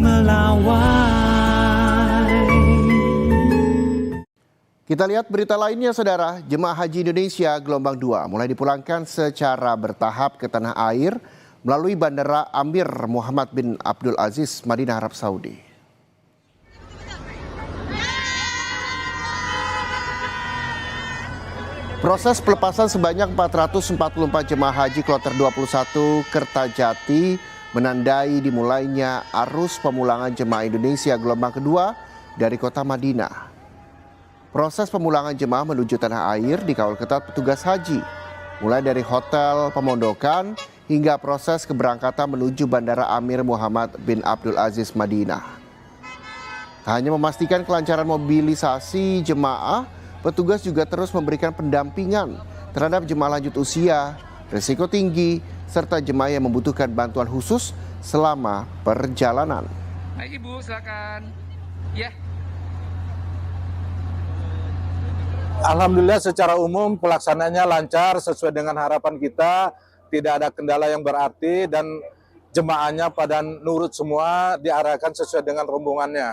melawai. Kita lihat berita lainnya, saudara. Jemaah Haji Indonesia gelombang 2 mulai dipulangkan secara bertahap ke tanah air melalui Bandara Amir Muhammad bin Abdul Aziz, Madinah, Arab Saudi. Proses pelepasan sebanyak 444 jemaah haji kloter 21 Kertajati menandai dimulainya arus pemulangan jemaah Indonesia gelombang kedua dari kota Madinah. Proses pemulangan jemaah menuju tanah air dikawal ketat petugas haji, mulai dari hotel pemondokan hingga proses keberangkatan menuju Bandara Amir Muhammad bin Abdul Aziz, Madinah. Tak hanya memastikan kelancaran mobilisasi jemaah, petugas juga terus memberikan pendampingan terhadap jemaah lanjut usia, risiko tinggi, serta jemaah yang membutuhkan bantuan khusus selama perjalanan. Baik Ibu, silakan. Ya. Alhamdulillah secara umum pelaksanaannya lancar sesuai dengan harapan kita, tidak ada kendala yang berarti dan jemaahnya pada nurut semua, diarahkan sesuai dengan rombongannya.